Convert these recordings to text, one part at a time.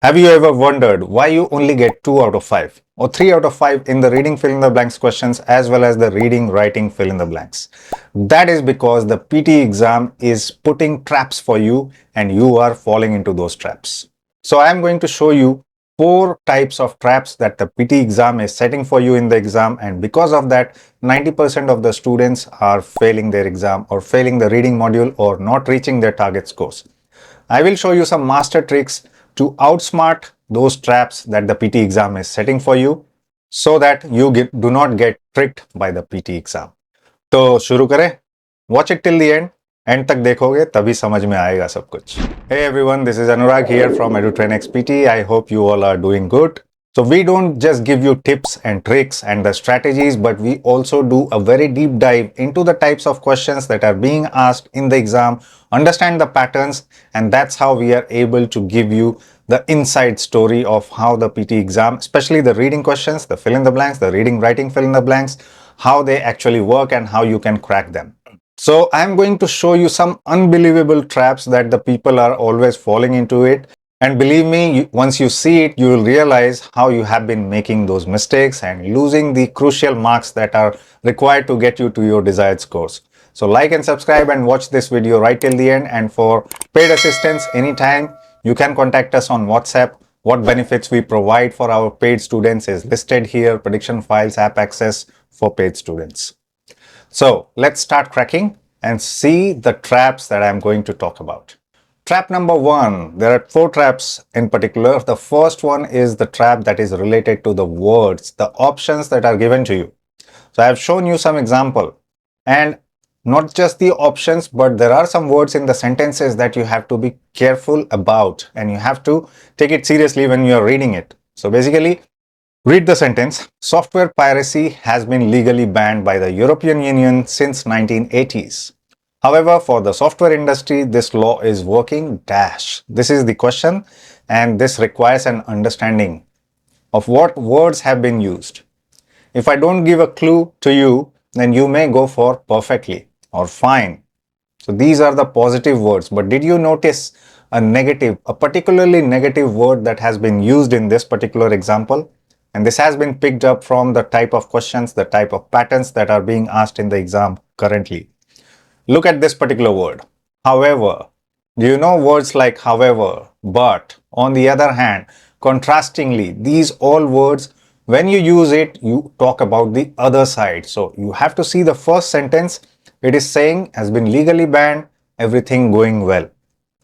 Have you ever wondered why you only get 2 out of 5 or 3 out of 5 in the reading fill in the blanks questions as well as the reading writing fill in the blanks? That is because the PTE exam is putting traps for you and you are falling into those traps. So I am going to show you 4 types of traps that the PTE exam is setting for you in the exam, and because of that 90% of the students are failing their exam or failing the reading module or not reaching their target scores. I will show you some master tricks to outsmart those traps that the PT exam is setting for you so that you do not get tricked by the PT exam. तो शुरू करें? Watch it till the end. End तक देखोगे तभी समझ में आएगा सब कुछ. Hey everyone, this is Anurag here from Edutrainex PT. I hope you all are doing good. So we don't just give you tips and tricks and the strategies, but we also do a very deep dive into the types of questions that are being asked in the exam, understand the patterns, and that's how we are able to give you the inside story of how the PT exam, especially the reading questions, the fill in the blanks, the reading writing fill in the blanks, how they actually work and how you can crack them. So I'm going to show you some unbelievable traps that the people are always falling into it. And believe me, once you see it, you will realize how you have been making those mistakes and losing the crucial marks that are required to get you to your desired scores. So like and subscribe and watch this video right till the end. And for paid assistance anytime, you can contact us on WhatsApp. What benefits we provide for our paid students is listed here: prediction files, app access for paid students. So let's start cracking and see the traps that I'm going to talk about. Trap number 1, there are 4 traps in particular. The first one is the trap that is related to the words, the options that are given to you. So I have shown you some example, and not just the options, but there are some words in the sentences that you have to be careful about and you have to take it seriously when you are reading it. So basically, read the sentence. Software piracy has been legally banned by the European Union since 1980s. However, for the software industry, this law is working dash. This is the question, and this requires an understanding of what words have been used. If I don't give a clue to you, then you may go for perfectly or fine. So these are the positive words. But did you notice a particularly negative word that has been used in this particular example? And this has been picked up from the type of questions, the type of patterns that are being asked in the exam currently. Look at this particular word, however. Do you know words like however, but, on the other hand, contrastingly? These all words, when you use it, you talk about the other side. So you have to see the first sentence. It is saying has been legally banned, everything going well.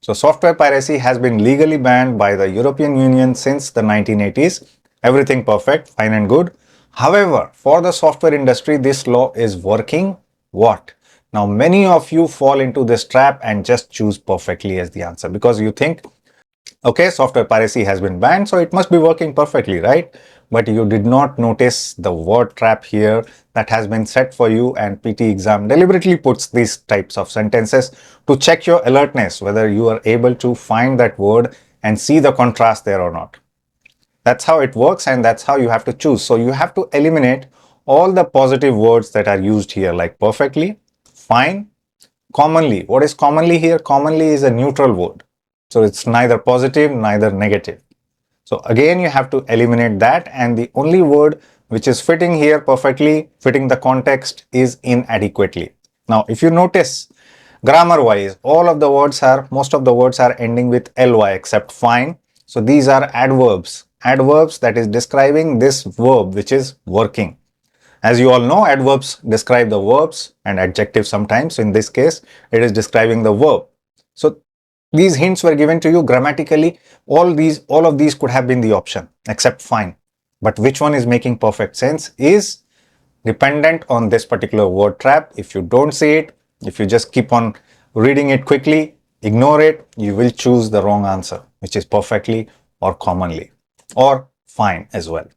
So software piracy has been legally banned by the European Union since the 1980s. Everything perfect, fine and good. However, for the software industry, this law is working what? Now, many of you fall into this trap and just choose perfectly as the answer because you think, okay, software piracy has been banned, so it must be working perfectly, right? But you did not notice the word trap here that has been set for you, and PT exam deliberately puts these types of sentences to check your alertness, whether you are able to find that word and see the contrast there or not. That's how it works, and that's how you have to choose. So you have to eliminate all the positive words that are used here, like perfectly, fine, commonly. What is commonly here? Commonly is a neutral word. So it's neither positive, neither negative. So again, you have to eliminate that, and the only word which is fitting here perfectly, fitting the context, is inadequately. Now, if you notice, grammar wise, most of the words are ending with ly except fine. So these are adverbs that is describing this verb which is working. As you all know, adverbs describe the verbs and adjectives sometimes. In this case, it is describing the verb. So these hints were given to you grammatically. All of these could have been the option except fine. But which one is making perfect sense is dependent on this particular word trap. If you don't see it, if you just keep on reading it quickly, ignore it, you will choose the wrong answer, which is perfectly or commonly or fine as well.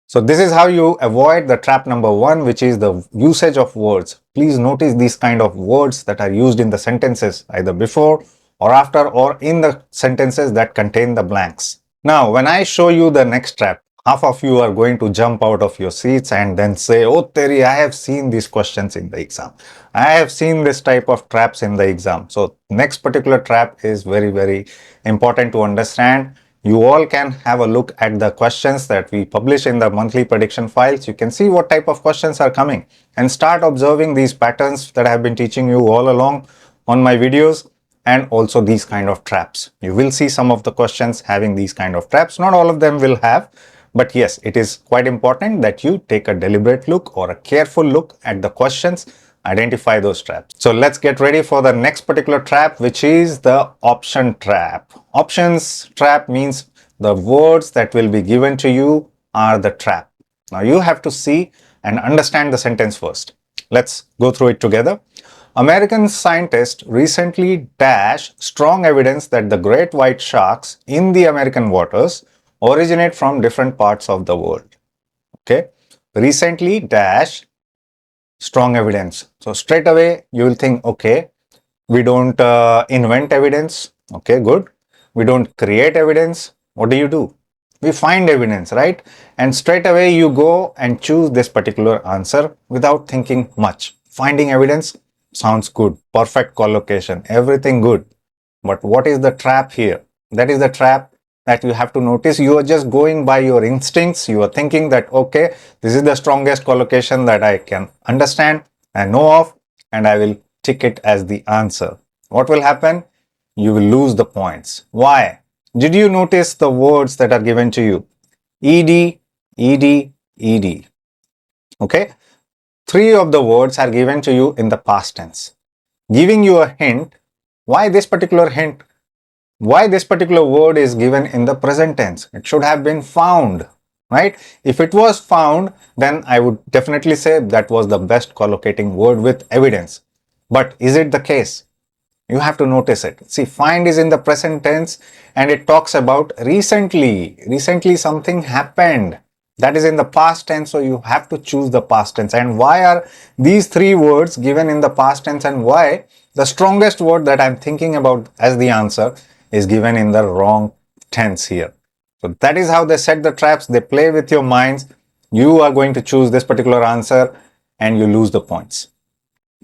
So this is how you avoid the trap number 1, which is the usage of words. Please notice these kind of words that are used in the sentences either before or after or in the sentences that contain the blanks. Now, when I show you the next trap, half of you are going to jump out of your seats and then say, oh Terry, I have seen these questions in the exam. I have seen this type of traps in the exam. So next particular trap is very, very important to understand. You all can have a look at the questions that we publish in the monthly prediction files. You can see what type of questions are coming and start observing these patterns that I have been teaching you all along on my videos, and also these kind of traps. You will see some of the questions having these kind of traps. Not all of them will have, but yes, it is quite important that you take a deliberate look or a careful look at the questions, identify those traps. So let's get ready for the next particular trap, which is the option trap. Options trap means the words that will be given to you are the trap. Now you have to see and understand the sentence first. Let's go through it together. American scientists recently dashed strong evidence that the great white sharks in the American waters originate from different parts of the world. Okay, recently dash strong evidence. So straight away you will think, okay, we don't invent evidence. Okay, good. We don't create evidence. What do? We find evidence, right? And straight away you go and choose this particular answer without thinking much. Finding evidence sounds good, perfect collocation, everything good. But what is the trap here? That is the trap that you have to notice. You are just going by your instincts. You are thinking that, okay, this is the strongest collocation that I can understand and know of, and I will tick it as the answer. What will happen? You will lose the points. Why? Did you notice the words that are given to you? ED, ED, ED. Okay? 3 of the words are given to you in the past tense, giving you a hint. Why this particular hint? Why this particular word is given in the present tense? It should have been found, right? If it was found, then I would definitely say that was the best collocating word with evidence. But is it the case? You have to notice it. See, find is in the present tense and it talks about recently. Recently something happened. That is in the past tense, so you have to choose the past tense. And why are these 3 words given in the past tense, and why the strongest word that I'm thinking about as the answer is given in the wrong tense here? So that is how they set the traps. They play with your minds. You are going to choose this particular answer and you lose the points.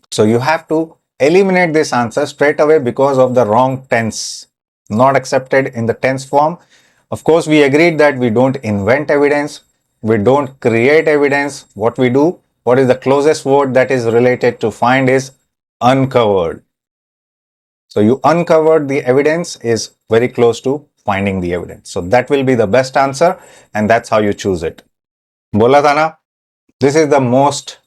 So you have to eliminate this answer straight away because of the wrong tense, not accepted in the tense form. Of course, we agreed that we don't invent evidence. We don't create evidence. What we do, what is the closest word that is related to find is uncovered. So you uncovered the evidence is very close to finding the evidence. So that will be the best answer, and that's how you choose it. Bola tha na? This is the most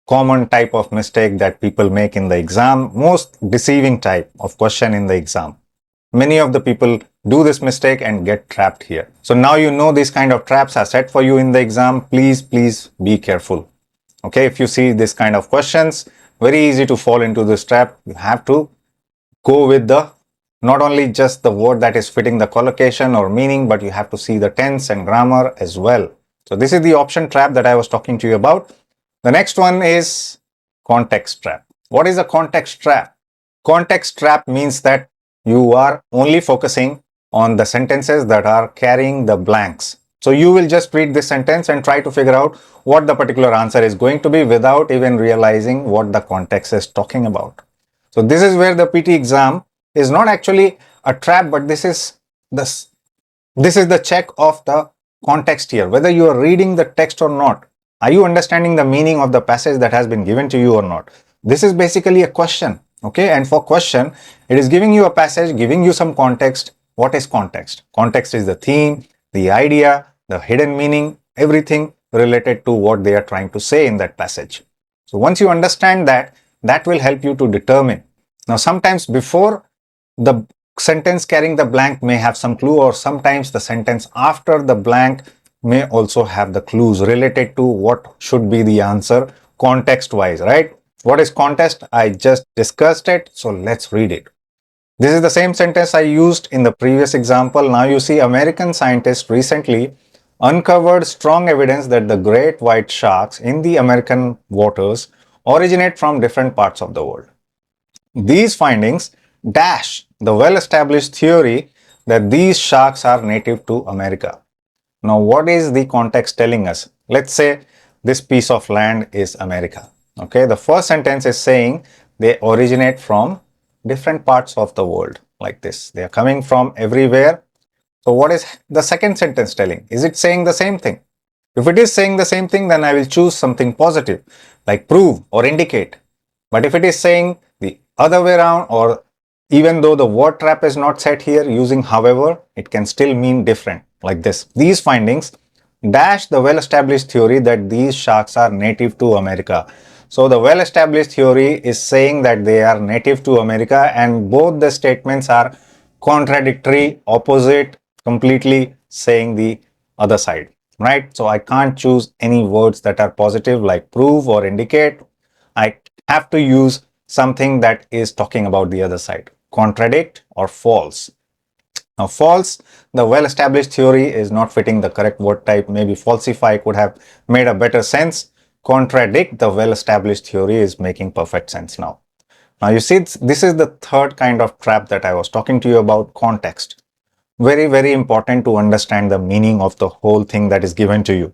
common type of mistake that people make in the exam, most deceiving type of question in the exam. Many of the people do this mistake and get trapped here. So now you know these kind of traps are set for you in the exam. Please be careful. Okay, if you see this kind of questions, very easy to fall into this trap. You have to go with the not only just the word that is fitting the collocation or meaning, but you have to see the tense and grammar as well. So this is the option trap that I was talking to you about. The next one is context trap. What is a context trap? Context trap means that you are only focusing on the sentences that are carrying the blanks. So you will just read this sentence and try to figure out what the particular answer is going to be without even realizing what the context is talking about. So this is where the PT exam is not actually a trap, but this is the check of the context here, whether you are reading the text or not. Are you understanding the meaning of the passage that has been given to you or not? This is basically a question. Okay, and for question, it is giving you a passage, giving you some context. What is context? Context is the theme, the idea, the hidden meaning, everything related to what they are trying to say in that passage. So once you understand that, that will help you to determine. Now, sometimes before the sentence carrying the blank may have some clue, or sometimes the sentence after the blank may also have the clues related to what should be the answer context wise, right? What is context? I just discussed it. So let's read it. This is the same sentence I used in the previous example. Now you see, American scientists recently uncovered strong evidence that the great white sharks in the American waters originate from different parts of the world. These findings dash the well-established theory that these sharks are native to America. Now, what is the context telling us? Let's say this piece of land is America. Okay, the first sentence is saying they originate from different parts of the world, like this. They are coming from everywhere. So what is the second sentence telling? Is it saying the same thing? If it is saying the same thing, then I will choose something positive, like prove or indicate. But if it is saying the other way around, or even though the word trap is not set here, using however, it can still mean different, like this. These findings dash the well-established theory that these sharks are native to America. So the well-established theory is saying that they are native to America, and both the statements are contradictory, opposite, completely saying the other side, right? So I can't choose any words that are positive like prove or indicate. I have to use something that is talking about the other side, contradict or false. Now, false, the well-established theory is not fitting the correct word type. Maybe falsify could have made a better sense. Contradict, the well-established theory, is making perfect sense now. Now, you see, this is the third kind of trap that I was talking to you about, context. Very, very important to understand the meaning of the whole thing that is given to you.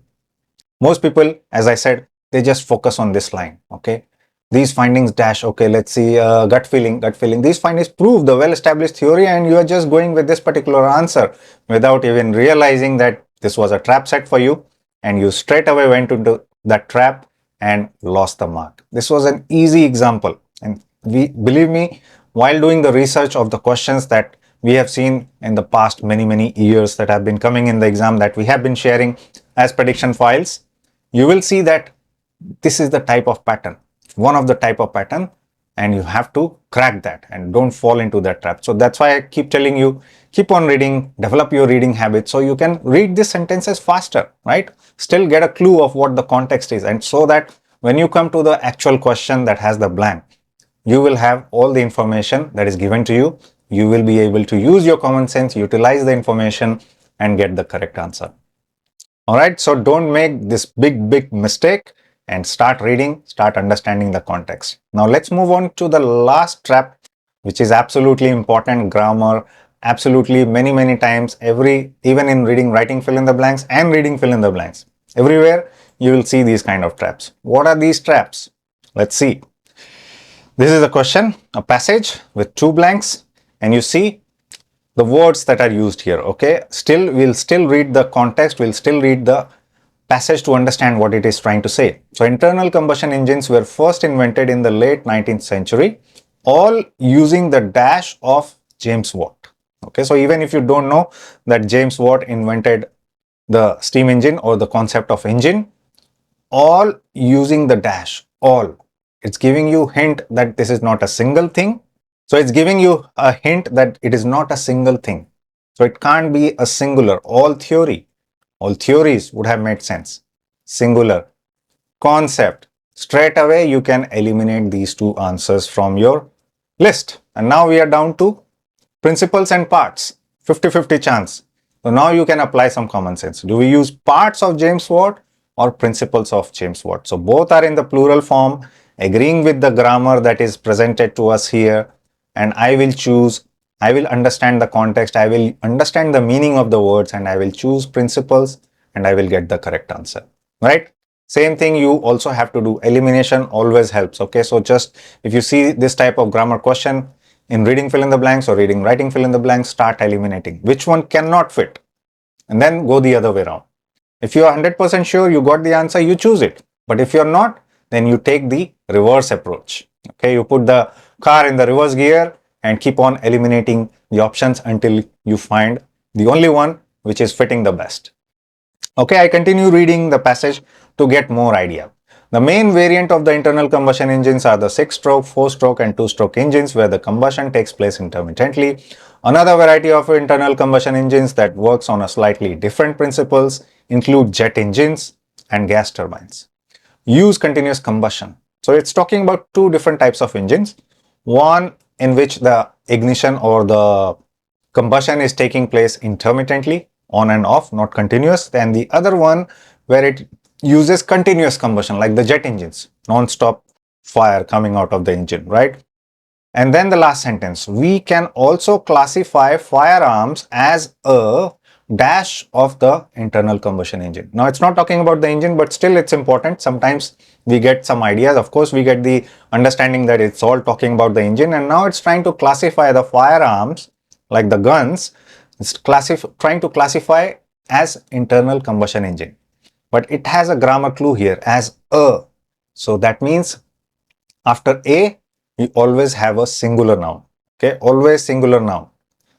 Most people, as I said, they just focus on this line. Okay, these findings dash, okay, let's see, gut feeling. These findings prove the well-established theory, and you are just going with this particular answer without even realizing that this was a trap set for you, and you straight away went into that trap and lost the mark. This was an easy example, and believe me, while doing the research of the questions that we have seen in the past many years that have been coming in the exam, that we have been sharing as prediction files, you will see that this is the type of pattern, one of the type of pattern, and you have to crack that and don't fall into that trap. So that's why I keep telling you, keep on reading, develop your reading habit so you can read these sentences faster, right? Still get a clue of what the context is, and so that when you come to the actual question that has the blank, you will have all the information that is given to you. You will be able to use your common sense, utilize the information, and get the correct answer. All right, so don't make this big mistake and start reading, start understanding the context. Now let's move on to the last trap, which is absolutely important, grammar. Absolutely, many times, even in reading, writing, fill in the blanks, and reading, fill in the blanks, everywhere you will see these kind of traps. What are these traps? Let's see. This is a question, a passage with two blanks, and you see the words that are used here. Okay, we'll still read the context, we'll still read the passage to understand what it is trying to say. So internal combustion engines were first invented in the late 19th century, all using the dash of James Watt. Okay, so even if you don't know that James Watt invented the steam engine or the concept of engine, all using the dash, all. It's giving you hint that this is not a single thing. So it's giving you a hint that it is not a single thing. So it can't be a singular. All theories would have made sense. Singular. Concept. Straight away you can eliminate these two answers from your list. And now we are down to principles and parts. 50-50 chance. So now you can apply some common sense. Do we use parts of James Watt or principles of James Watt? So both are in the plural form, agreeing with the grammar that is presented to us here, and I will understand the context, I will understand the meaning of the words, and I will choose principles, and I will get the correct answer, right? Same thing, you also have to do elimination, always helps. Okay, so just if you see this type of grammar question in reading fill in the blanks or reading writing fill in the blanks, start eliminating which one cannot fit, and then go the other way around. If you are 100% sure you got the answer, you choose it. But if you're not, then you take the reverse approach. Okay, you put the car in the reverse gear and keep on eliminating the options until you find the only one which is fitting the best. Okay, I continue reading the passage to get more idea. The main variant of the internal combustion engines are the 6-stroke, 4-stroke and 2-stroke engines where the combustion takes place intermittently. Another variety of internal combustion engines that works on a slightly different principles include jet engines and gas turbines. Use continuous combustion. So it's talking about two different types of engines. One in which the ignition or the combustion is taking place intermittently, on and off, not continuous. Then the other one where it uses continuous combustion, like the jet engines, non-stop fire coming out of the engine, right? And then the last sentence, we can also classify firearms as a dash of the internal combustion engine. Now it's not talking about the engine, but still it's important. Sometimes we get some ideas. Of course, we get the understanding that it's all talking about the engine, and now it's trying to classify the firearms, like the guns. It's trying to classify as internal combustion engine. But it has a grammar clue here as a. So that means after a, we always have a singular noun. Okay, always singular noun.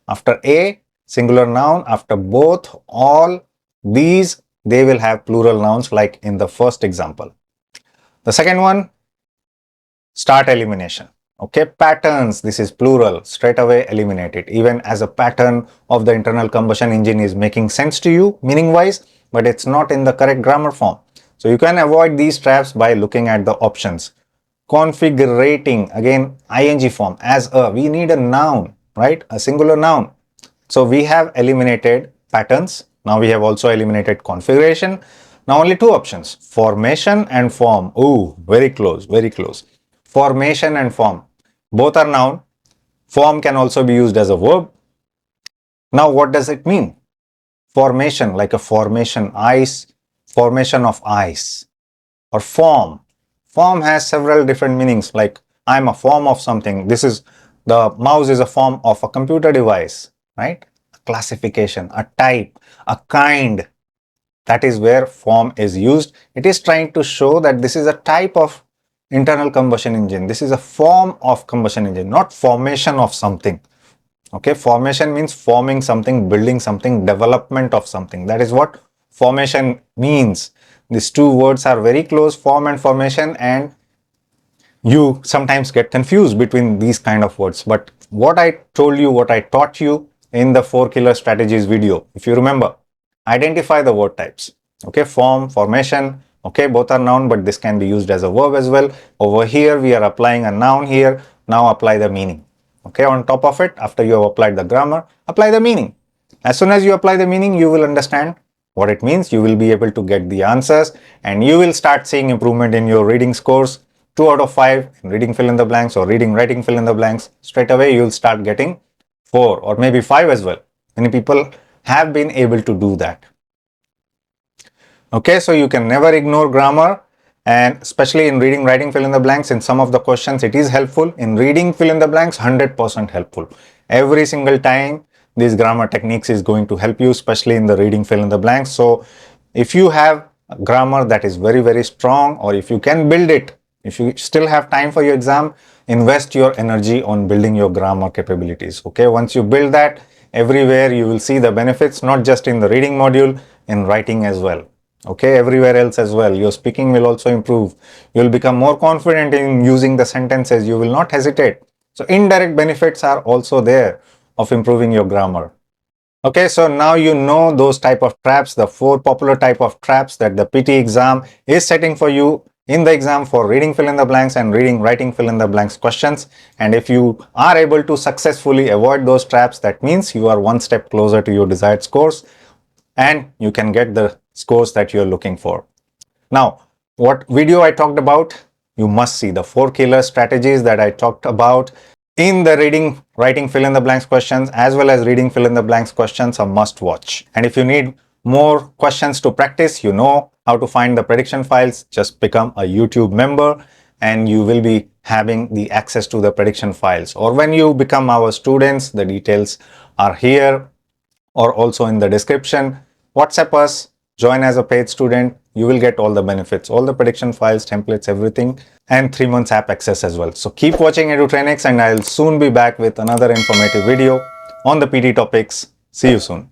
After a, singular noun. After both, all, these, they will have plural nouns like in the first example. The second one, start elimination. Okay, patterns, this is plural, straight away eliminate it. Even as a pattern of the internal combustion engine is making sense to you meaning wise, but it's not in the correct grammar form. So you can avoid these traps by looking at the options. Configurating, again ing form, as a, we need a noun, right? A singular noun. So we have eliminated patterns. Now we have also eliminated configuration. Now only two options, formation and form. Ooh, very close, very close. Formation and form. Both are noun. Form can also be used as a verb. Now what does it mean? Formation, like a formation, ice, formation of ice. Or form. Form has several different meanings, like I'm a form of something. This is, the mouse is a form of a computer device, right? A classification, a type, a kind. That is where form is used. It is trying to show that this is a type of internal combustion engine. This is a form of combustion engine, not formation of something. Okay, formation means forming something, building something, development of something. That is what formation means. These two words are very close, form and formation, and you sometimes get confused between these kind of words. But what I told you, what I taught you in the 4 killer strategies video, if you remember, identify the word types. Okay, form, formation. Okay, both are noun, but this can be used as a verb as well. Over here, we are applying a noun here. Now apply the meaning. Okay, on top of it, after you have applied the grammar, apply the meaning. As soon as you apply the meaning, you will understand what it means. You will be able to get the answers, and you will start seeing improvement in your reading scores. 2 out of 5 in reading fill in the blanks or reading writing fill in the blanks. Straight away, you will start getting 4 or maybe 5 as well. Many people have been able to do that. Okay, so you can never ignore grammar, and especially in reading writing fill in the blanks, in some of the questions it is helpful. In reading fill in the blanks, 100% helpful. Every single time these grammar techniques is going to help you, especially in the reading fill in the blanks. So if you have a grammar that is very, very strong, or if you can build it, if you still have time for your exam, invest your energy on building your grammar capabilities. Okay, once you build that, everywhere you will see the benefits, not just in the reading module, in writing as well. Okay, everywhere else as well. Your speaking will also improve. You will become more confident in using the sentences. You will not hesitate. So indirect benefits are also there of improving your grammar. Okay, so now you know those type of traps, the 4 popular type of traps that the PT exam is setting for you in the exam for reading fill in the blanks and reading writing fill in the blanks questions. And if you are able to successfully avoid those traps, that means you are one step closer to your desired scores, and you can get the scores that you're looking for. Now, what video I talked about, you must see the 4 killer strategies that I talked about in the reading writing fill in the blanks questions as well as reading fill in the blanks questions, a must watch. And if you need more questions to practice, you know how to find the prediction files. Just become a YouTube member and you will be having the access to the prediction files. Or when you become our students, the details are here or also in the description. WhatsApp us, join as a paid student. You will get all the benefits, all the prediction files, templates, everything, and 3 months app access as well. So keep watching Edutrainex, and I'll soon be back with another informative video on the PT topics. See you soon.